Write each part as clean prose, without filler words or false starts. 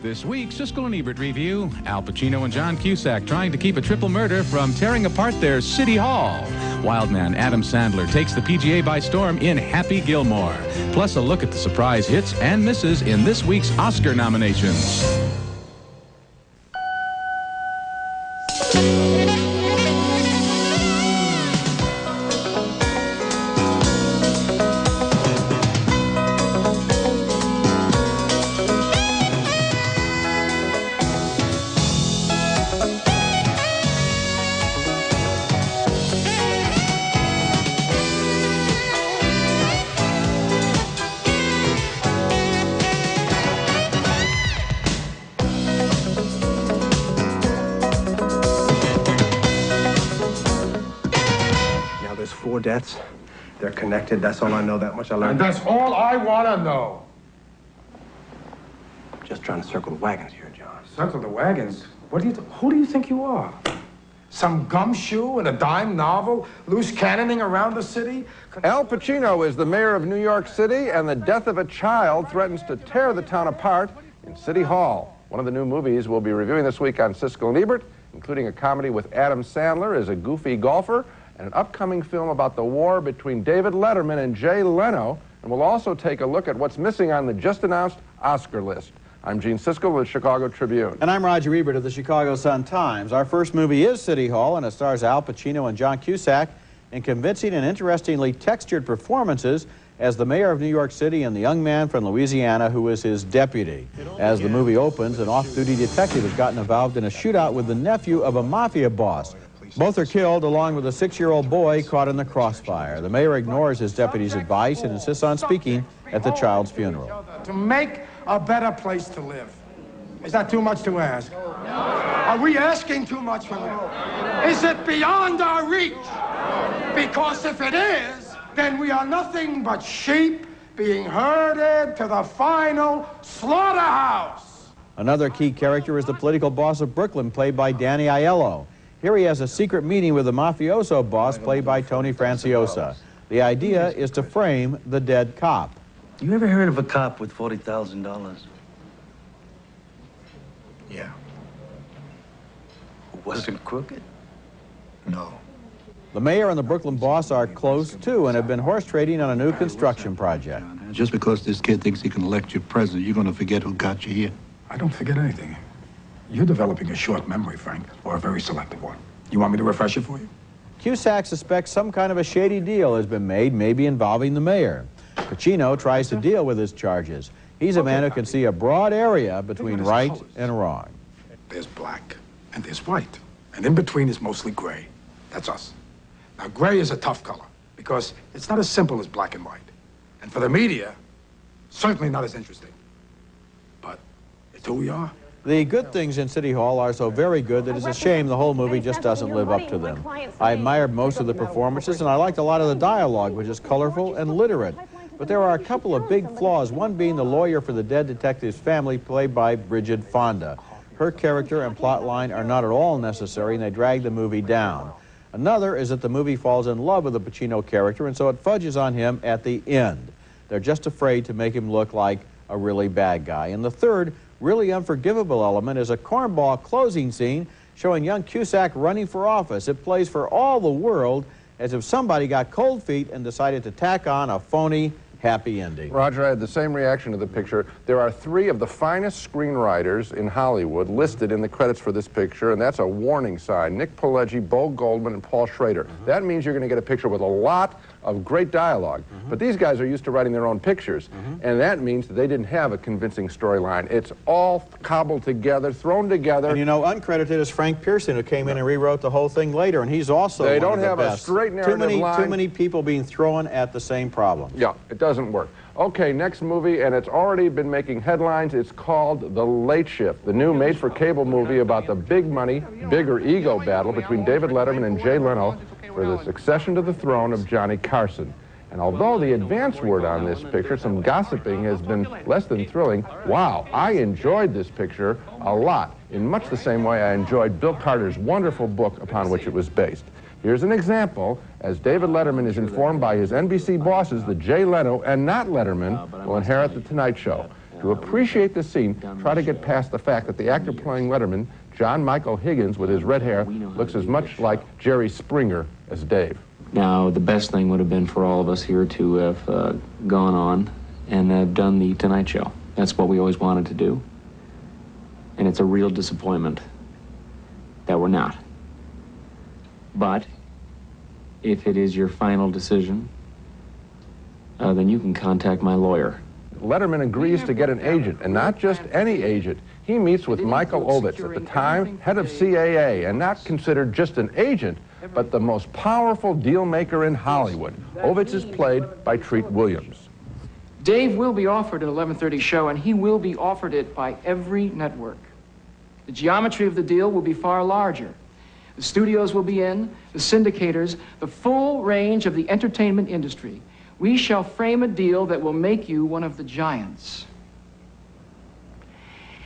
This week, Siskel and Ebert review, Al Pacino and John Cusack trying to keep a triple murder from tearing apart their City Hall. Wildman Adam Sandler takes the PGA by storm in Happy Gilmore. Plus a look at the surprise hits and misses in this week's Oscar nominations. Four deaths. They're connected. That's all I know. That much I learned. And that's all I want to know. Just trying to circle the wagons here, John. Circle the wagons? Who do you think you are? Some gumshoe in a dime novel, loose cannoning around the city? Al Pacino is the mayor of New York City, and the death of a child threatens to tear the town apart in City Hall. One of the new movies we'll be reviewing this week on Siskel and Ebert, including a comedy with Adam Sandler as a goofy golfer, and an upcoming film about the war between David Letterman and Jay Leno, and we'll also take a look at what's missing on the just-announced Oscar list. I'm Gene Siskel with the Chicago Tribune. And I'm Roger Ebert of the Chicago Sun-Times. Our first movie is City Hall, and it stars Al Pacino and John Cusack in convincing and interestingly textured performances as the mayor of New York City and the young man from Louisiana who is his deputy. As the movie opens, an off-duty detective has gotten involved in a shootout with the nephew of a mafia boss. Both are killed, along with a 6-year-old boy caught in the crossfire. The mayor ignores his deputy's advice and insists on speaking at the child's funeral. To make a better place to live. Is that too much to ask? Are we asking too much for that? Is it beyond our reach? Because if it is, then we are nothing but sheep being herded to the final slaughterhouse. Another key character is the political boss of Brooklyn, played by Danny Aiello. Here he has a secret meeting with the mafioso boss, played by Tony Franciosa. The idea is to frame the dead cop. You ever heard of a cop with $40,000? Yeah. Who wasn't crooked? No. The mayor and the Brooklyn boss are close, too, and have been horse trading on a new construction project. Just because this kid thinks he can elect you president, you're going to forget who got you here. I don't forget anything. You're developing a short memory, Frank, or a very selective one. You want me to refresh it for you? Cusack suspects some kind of a shady deal has been made, maybe involving the mayor. Pacino tries to deal with his charges. He's a man who can see a broad area between right and wrong. There's black and there's white, and in between is mostly gray. That's us. Now, gray is a tough color because it's not as simple as black and white. And for the media, certainly not as interesting. But it's who we are. The good things in City Hall are so very good that it's a shame the whole movie just doesn't live up to them. I admired most of the performances, and I liked a lot of the dialogue, which is colorful and literate. But there are a couple of big flaws, one being the lawyer for the dead detective's family, played by Bridget Fonda. Her character and plot line are not at all necessary, and they drag the movie down. Another is that the movie falls in love with the Pacino character, and so it fudges on him at the end. They're just afraid to make him look like a really bad guy. And the third, really unforgivable element is a cornball closing scene showing young Cusack running for office. It plays for all the world as if somebody got cold feet and decided to tack on a phony happy ending. Roger, I had the same reaction to the picture. There are 3 of the finest screenwriters in Hollywood listed in the credits for this picture, and that's a warning sign. Nick Pileggi, Bo Goldman, and Paul Schrader. That means you're going to get a picture with a lot of great dialogue. But these guys are used to writing their own pictures, and that means that they didn't have a convincing storyline. It's all cobbled together, thrown together. And you know, uncredited is Frank Pearson, who came in and rewrote the whole thing later, and he's also They one don't of the have best. a straight narrative line. Too many people being thrown at the same problem. Yeah, it doesn't work. Okay, next movie, and it's already been making headlines. It's called The Late Shift, the new made-for-cable movie about the big money, bigger ego battle between David Letterman and Jay Leno for the succession to the throne of Johnny Carson. And although the advance word on this picture, some gossiping, has been less than thrilling, wow, I enjoyed this picture a lot, in much the same way I enjoyed Bill Carter's wonderful book upon which it was based. Here's an example, as David Letterman is informed by his NBC bosses that Jay Leno and not Letterman will inherit The Tonight Show. To appreciate the scene, try to get past the fact that the actor playing Letterman, John Michael Higgins, with his red hair, looks as much like Jerry Springer as Dave. Now, the best thing would have been for all of us here to have gone on and have done the Tonight Show. That's what we always wanted to do. And it's a real disappointment that we're not. But if it is your final decision, then you can contact my lawyer. Letterman agrees to get an agent, and not just any agent. He meets with Michael Ovitz, at the time head of CAA, and not considered just an agent, but the most powerful deal maker in Hollywood. Ovitz is played by Treat Williams. Dave will be offered an 11:30 show, and he will be offered it by every network. The geometry of the deal will be far larger. The studios will be in, the syndicators, the full range of the entertainment industry. We shall frame a deal that will make you one of the giants.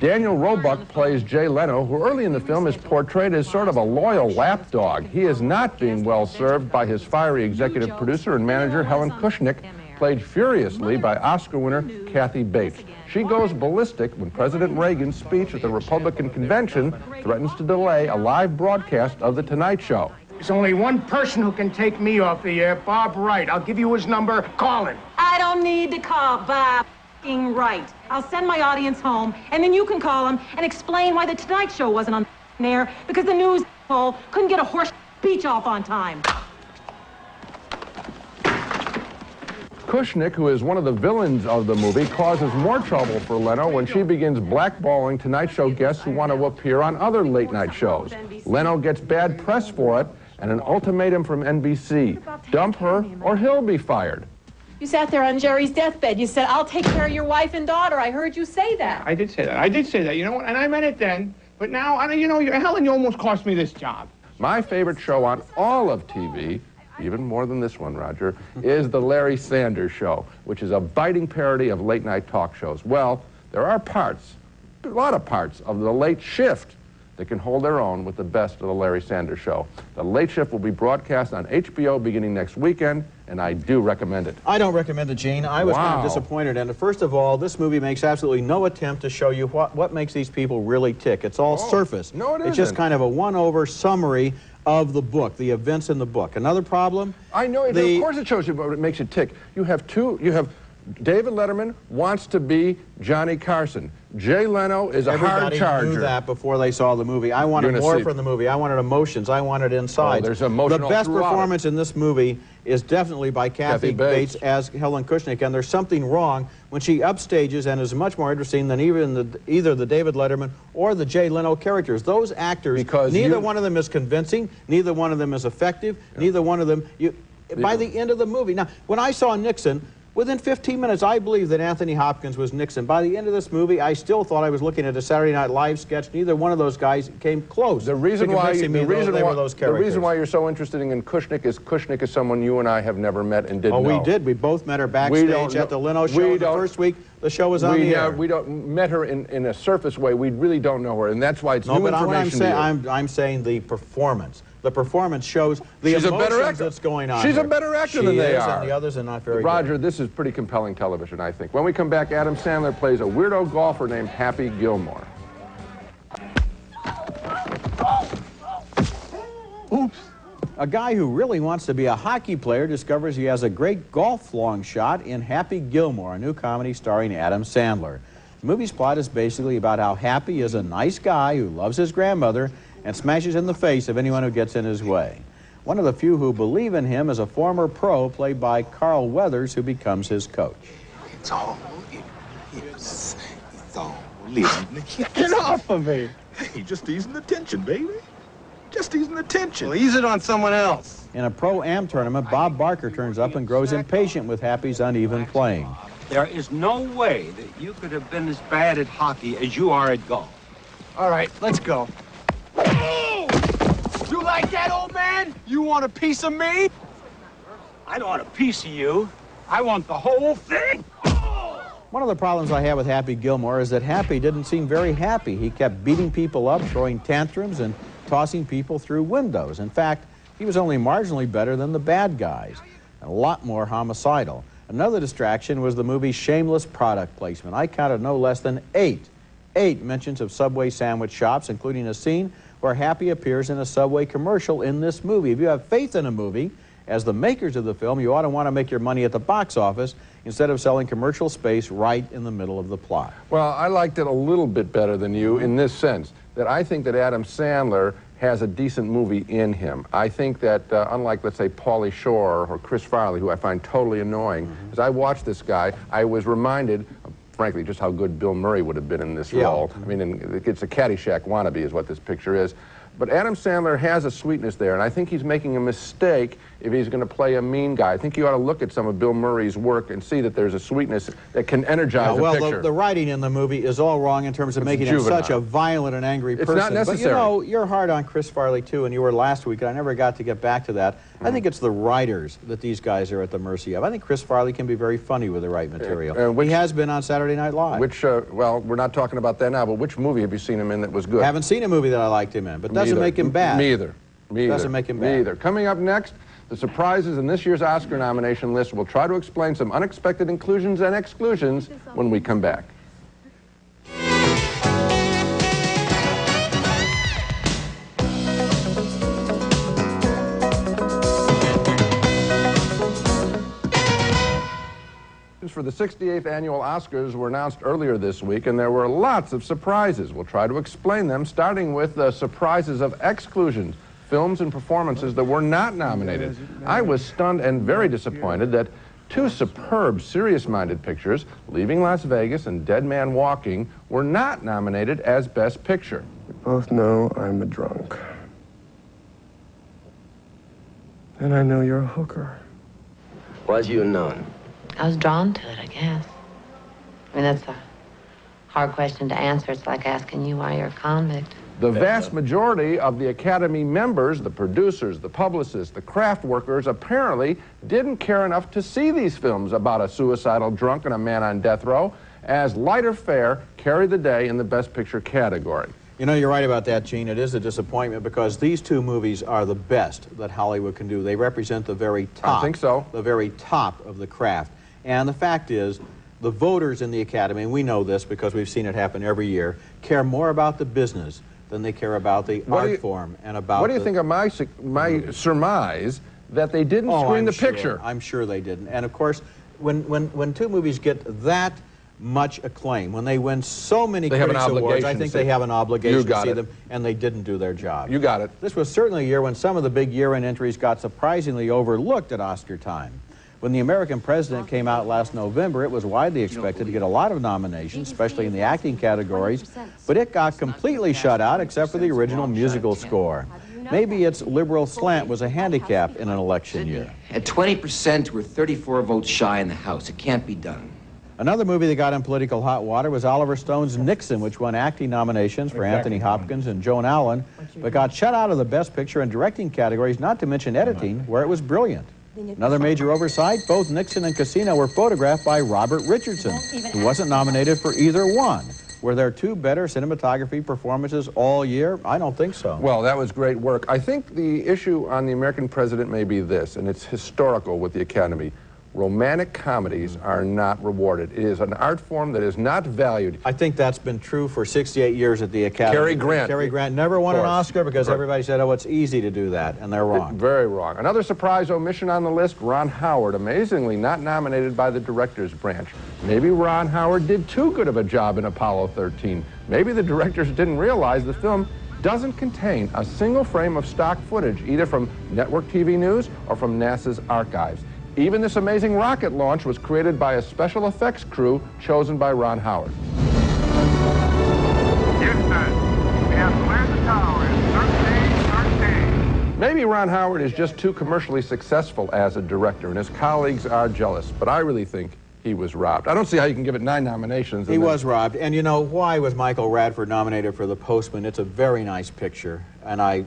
Daniel Roebuck plays Jay Leno, who early in the film is portrayed as sort of a loyal lapdog. He is not being well served by his fiery executive producer and manager, Helen Kushnick, played furiously by Oscar winner Kathy Bates. She goes ballistic when President Reagan's speech at the Republican convention threatens to delay a live broadcast of The Tonight Show. There's only one person who can take me off the air, Bob Wright. I'll give you his number. Call him. I don't need to call Bob Wright. I'll send my audience home, and then you can call him and explain why The Tonight Show wasn't on air, because the news couldn't get a horse speech off on time. Kushnick, who is one of the villains of the movie, causes more trouble for Leno when she begins blackballing Tonight Show guests who want to appear on other late-night shows. Leno gets bad press for it and an ultimatum from NBC. Dump her or he'll be fired. You sat there on Jerry's deathbed. You said, I'll take care of your wife and daughter. I heard you say that. I did say that. I did say that, you know what? And I meant it then. But now, Helen, you almost cost me this job. My favorite show on all of TV, even more than this one, Roger, is The Larry Sanders Show, which is a biting parody of late-night talk shows. Well, there are parts, a lot of parts, of The Late Shift that can hold their own with the best of The Larry Sanders Show. The Late Shift will be broadcast on HBO beginning next weekend, and I do recommend it. I don't recommend it, Gene. I was kind of disappointed. And first of all, this movie makes absolutely no attempt to show you what makes these people really tick. It's all surface. No, it isn't. It's just kind of a one-over summary of the book, the events in the book. Another problem? I know, of course it shows you, but it makes you tick. You have David Letterman wants to be Johnny Carson. Jay Leno is a hard charger. Everybody knew that before they saw the movie. I wanted more from the movie. I wanted emotions. I wanted insides. Oh, there's emotional The best performance in this movie is definitely by Kathy Bates as Helen Kushnick, and there's something wrong when she upstages and is much more interesting than either the David Letterman or the Jay Leno characters. Those actors, neither one of them is convincing, neither one of them is effective, neither one of them, by the end of the movie. Now, when I saw Nixon, within 15 minutes, I believed that Anthony Hopkins was Nixon. By the end of this movie, I still thought I was looking at a Saturday Night Live sketch. Neither one of those guys came close. The reason why you're so interested in Kushnick is someone you and I have never met and didn't know. Oh, we did. We both met her backstage at the Leno show. The first week the show was on the air. We met her in a surface way. We really don't know her, and that's why it's new information to you. I'm saying the performance. The performance shows the emotions that's going on. She's a better actor than they are. And the others are not very Roger, good. this is pretty compelling television, I think. When we come back, Adam Sandler plays a weirdo golfer named Happy Gilmore. Oops. A guy who really wants to be a hockey player discovers he has a great golf long shot in Happy Gilmore, a new comedy starring Adam Sandler. The movie's plot is basically about how Happy is a nice guy who loves his grandmother and smashes in the face of anyone who gets in his way. One of the few who believe in him is a former pro played by Carl Weathers, who becomes his coach. It's all Get off of me! Hey, just easing the tension, baby. Just easing the tension. Well, ease it on someone else. In a pro-am tournament, Bob Barker turns up and grows impatient with Happy's uneven playing. There is no way that you could have been as bad at hockey as you are at golf. All right, let's go. You like that, old man? You want a piece of me? I don't want a piece of you. I want the whole thing. One of the problems I have with Happy Gilmore is that Happy didn't seem very happy. He kept beating people up, throwing tantrums, and tossing people through windows. In fact, he was only marginally better than the bad guys, and a lot more homicidal. Another distraction was the movie's shameless product placement. I counted no less than eight mentions of Subway sandwich shops, including a scene where Happy appears in a Subway commercial in this movie. If you have faith in a movie, as the makers of the film, you ought to want to make your money at the box office instead of selling commercial space right in the middle of the plot. Well, I liked it a little bit better than you in this sense, that I think that Adam Sandler has a decent movie in him. I think that, unlike, let's say, Pauly Shore or Chris Farley, who I find totally annoying, as I watched this guy, I was reminded, frankly, just how good Bill Murray would have been in this role. I mean, it's a Caddyshack wannabe is what this picture is. But Adam Sandler has a sweetness there, and I think he's making a mistake if he's going to play a mean guy. I think you ought to look at some of Bill Murray's work and see that there's a sweetness that can energize a picture. Well, the writing in the movie is all wrong in terms of making him such a violent and angry person. It's not necessary. But, you know, you're hard on Chris Farley, too, and you were last week, and I never got to get back to that. I think it's the writers that these guys are at the mercy of. I think Chris Farley can be very funny with the right material. He has been on Saturday Night Live. Which, well, we're not talking about that now, but which movie have you seen him in that was good? I haven't seen a movie that I liked him in, but doesn't make him bad. Me either. Doesn't make him bad. Me either. Coming up next, the surprises in this year's Oscar nomination list. We'll try to explain some unexpected inclusions and exclusions when we come back. For the 68th annual Oscars were announced earlier this week, and there were lots of surprises. We'll try to explain them, starting with the surprises of exclusions, films and performances that were not nominated. I was stunned and very disappointed that two superb, serious-minded pictures, Leaving Las Vegas and Dead Man Walking, were not nominated as Best Picture. We both know I'm a drunk. And I know you're a hooker. Was you known? I was drawn to it, I guess. I mean, that's a hard question to answer. It's like asking you why you're a convict. The vast majority of the Academy members, the producers, the publicists, the craft workers, apparently didn't care enough to see these films about a suicidal drunk and a man on death row, as lighter fare carried the day in the Best Picture category. You know, you're right about that, Gene. It is a disappointment because these two movies are the best that Hollywood can do. They represent the very top. I think so. The very top of the craft. And the fact is, the voters in the Academy, and we know this because we've seen it happen every year, care more about the business than they care about the art form and about. What do you think of my surmise that they didn't screen the picture? I'm sure they didn't. And of course, when two movies get that much acclaim, when they win so many critics awards, I think they have an obligation to see them, and they didn't do their job. You got it. This was certainly a year when some of the big year-end entries got surprisingly overlooked at Oscar time. When The American President came out last November, it was widely expected to get a lot of nominations, especially in the acting categories, but it got completely shut out except for the original musical score. Maybe its liberal slant was a handicap in an election year. At 20%, we're 34 votes shy in the House. It can't be done. Another movie that got in political hot water was Oliver Stone's Nixon, which won acting nominations for Anthony Hopkins and Joan Allen, but got shut out of the Best Picture and directing categories, not to mention editing, where it was brilliant. Another major oversight, both Nixon and Casino were photographed by Robert Richardson, who wasn't nominated for either one. Were there two better cinematography performances all year? I don't think so. Well, that was great work. I think the issue on The American President may be this, and it's historical with the Academy. Romantic comedies are not rewarded. It is an art form that is not valued. I think that's been true for 68 years at the Academy. Cary Grant never won an Oscar because everybody said, oh, it's easy to do that, and they're wrong. Very wrong. Another surprise omission on the list, Ron Howard, amazingly not nominated by the director's branch. Maybe Ron Howard did too good of a job in Apollo 13. Maybe the directors didn't realize the film doesn't contain a single frame of stock footage, either from network TV news or from NASA's archives. Even this amazing rocket launch was created by a special effects crew chosen by Ron Howard. Houston, we have cleared the tower in 13. Maybe Ron Howard is just too commercially successful as a director, and his colleagues are jealous, but I really think he was robbed. I don't see how you can give it 9 nominations. He was robbed. And you know, why was Michael Radford nominated for The Postman? It's a very nice picture, and I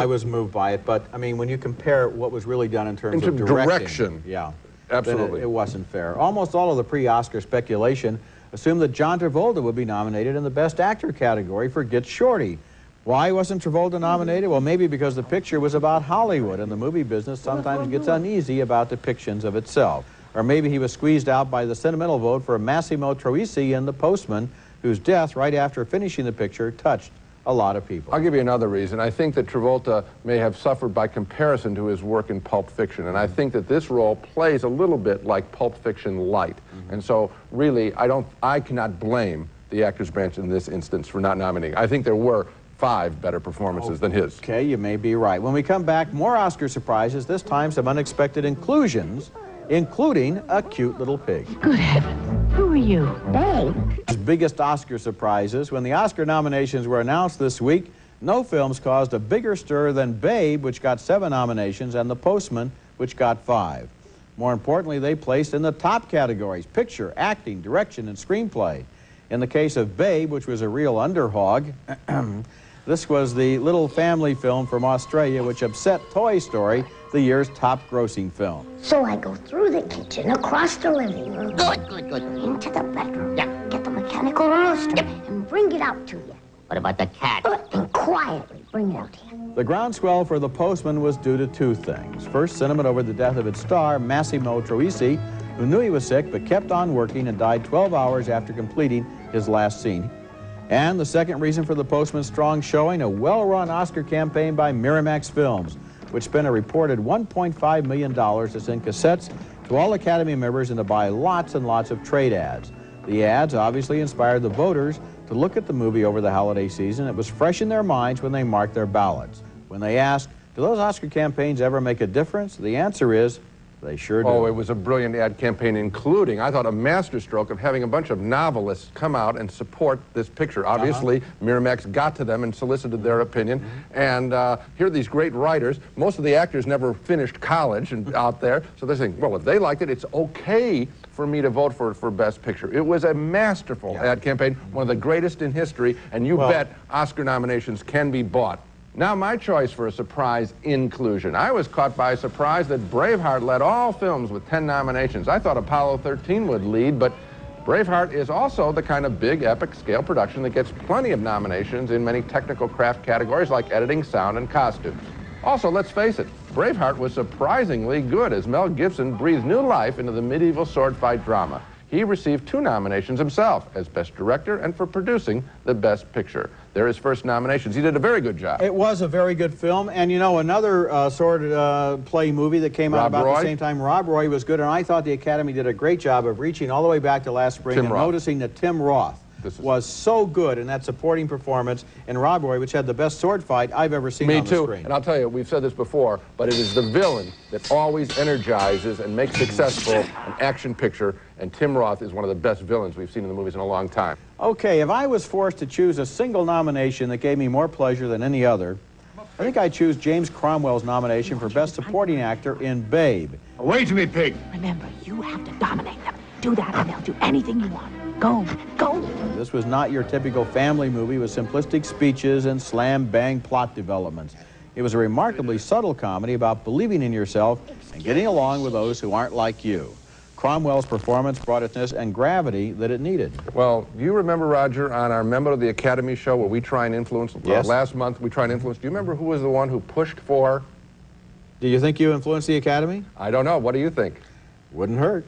was moved by it. But I mean, when you compare what was really done in terms of direction, yeah, absolutely, it wasn't fair. Almost all of the pre-Oscar speculation assumed that John Travolta would be nominated in the Best Actor category for Get Shorty. Why wasn't Travolta nominated? Well, maybe because the picture was about Hollywood, and the movie business sometimes gets uneasy about depictions of itself. Or maybe he was squeezed out by the sentimental vote for Massimo Troisi in The Postman, whose death right after finishing the picture touched a lot of people. I'll give you another reason. I think that Travolta may have suffered by comparison to his work in Pulp Fiction, and I think that this role plays a little bit like Pulp Fiction light. And so, really, I cannot blame the Actors Branch in this instance for not nominating. I think there were 5 better performances than his. Okay, you may be right. When we come back, more Oscar surprises, this time some unexpected inclusions, including a cute little pig. Good heavens, who are you? Babe. His biggest Oscar surprises, when the Oscar nominations were announced this week, no films caused a bigger stir than Babe, which got 7 nominations, and The Postman, which got 5. More importantly, they placed in the top categories: picture, acting, direction, and screenplay. In the case of Babe, which was a real underhog, this was the little family film from Australia which upset Toy Story, the year's top-grossing film. So I go through the kitchen, across the living room, into the bedroom, get the mechanical rooster, and bring it out to you. What about the cat? And quietly bring it out here. The groundswell for The Postman was due to 2 things. First, sentiment over the death of its star, Massimo Troisi, who knew he was sick but kept on working and died 12 hours after completing his last scene. And the second reason for The Postman's strong showing, a well-run Oscar campaign by Miramax Films, which spent a reported $1.5 million to send cassettes to all Academy members and to buy lots and lots of trade ads. The ads obviously inspired the voters to look at the movie over the holiday season. It was fresh in their minds when they marked their ballots. When they asked, do those Oscar campaigns ever make a difference? The answer is, they sure do. Oh, it was a brilliant ad campaign, including, I thought, a masterstroke of having a bunch of novelists come out and support this picture. Obviously, Miramax got to them and solicited their opinion. And here are these great writers. Most of the actors never finished college and out there, so they're saying, well, if they liked it, it's okay for me to vote for Best Picture. It was a masterful ad campaign, one of the greatest in history, and you bet Oscar nominations can be bought. Now my choice for a surprise inclusion. I was caught by surprise that Braveheart led all films with 10 nominations. I thought Apollo 13 would lead, but Braveheart is also the kind of big epic scale production that gets plenty of nominations in many technical craft categories like editing, sound, and costumes. Also, let's face it, Braveheart was surprisingly good as Mel Gibson breathed new life into the medieval sword fight drama. He received 2 nominations himself, as Best Director and for producing the Best Picture. They're his first nominations. He did a very good job. It was a very good film. And, you know, another sword play movie that came out about the same time, Rob Roy, was good. And I thought the Academy did a great job of reaching all the way back to last spring and noticing that Tim Roth was so good in that supporting performance in Rob Roy, which had the best sword fight I've ever seen on the screen. Me too. And I'll tell you, we've said this before, but it is the villain that always energizes and makes successful an action picture. And Tim Roth is one of the best villains we've seen in the movies in a long time. Okay, if I was forced to choose a single nomination that gave me more pleasure than any other, I think I'd choose James Cromwell's nomination for Best Supporting Actor in Babe. Away to me, pig. Remember, you have to dominate them. Do that and they'll do anything you want. Go, go. This was not your typical family movie with simplistic speeches and slam-bang plot developments. It was a remarkably subtle comedy about believing in yourself and getting along with those who aren't like you. Cromwell's performance brought it and gravity that it needed. Well, do you remember, Roger, on our Member of the Academy show where we try and influence, last month we try and influence, do you remember who was the one who pushed for? Do you think you influenced the Academy? I don't know. What do you think? Wouldn't hurt.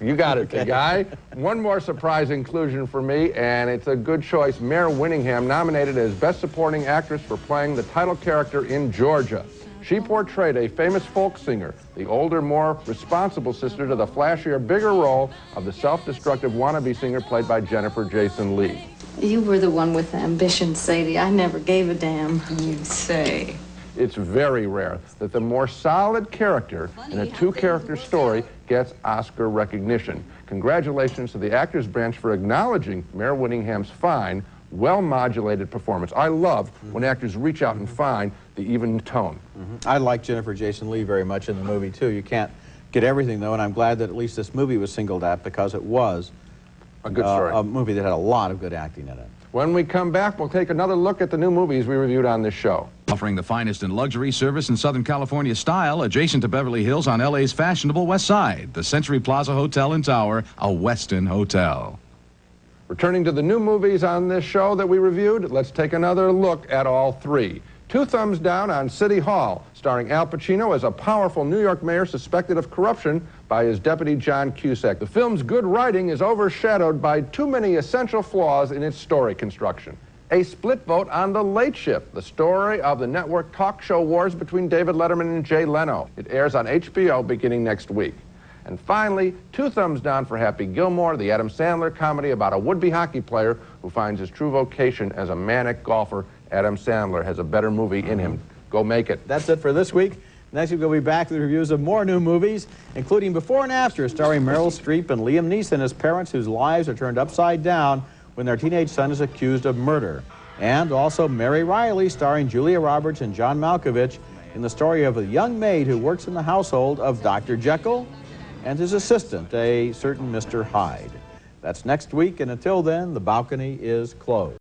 You got it, big guy. One more surprise inclusion for me, and it's a good choice. Mare Winningham, nominated as Best Supporting Actress for playing the title character in Georgia. She portrayed a famous folk singer, the older, more responsible sister to the flashier, bigger role of the self-destructive wannabe singer played by Jennifer Jason Leigh. You were the one with the ambition, Sadie. I never gave a damn. You say. It's very rare that the more solid character in a 2-character story gets Oscar recognition. Congratulations to the Actors Branch for acknowledging Mare Winningham's fine, well-modulated performance. I love when actors reach out and find the even tone. I like Jennifer Jason Leigh very much in the movie, too. You can't get everything, though, and I'm glad that at least this movie was singled out because it was a good story. A movie that had a lot of good acting in it. When we come back, we'll take another look at the new movies we reviewed on this show. Offering the finest in luxury service in Southern California style, adjacent to Beverly Hills on LA's fashionable West Side, the Century Plaza Hotel and Tower, a Westin hotel. Returning to the new movies on this show that we reviewed, let's take another look at all 3. Two thumbs down on City Hall, starring Al Pacino as a powerful New York mayor suspected of corruption by his deputy John Cusack. The film's good writing is overshadowed by too many essential flaws in its story construction. A split vote on The Late Shift, the story of the network talk show wars between David Letterman and Jay Leno. It airs on HBO beginning next week. And finally, two thumbs down for Happy Gilmore, the Adam Sandler comedy about a would-be hockey player who finds his true vocation as a manic golfer. Adam Sandler has a better movie in him. Go make it. That's it for this week. Next week we'll be back with reviews of more new movies, including Before and After, starring Meryl Streep and Liam Neeson as parents whose lives are turned upside down when their teenage son is accused of murder. And also Mary Riley, starring Julia Roberts and John Malkovich, in the story of a young maid who works in the household of Dr. Jekyll and his assistant, a certain Mr. Hyde. That's next week, and until then, the balcony is closed.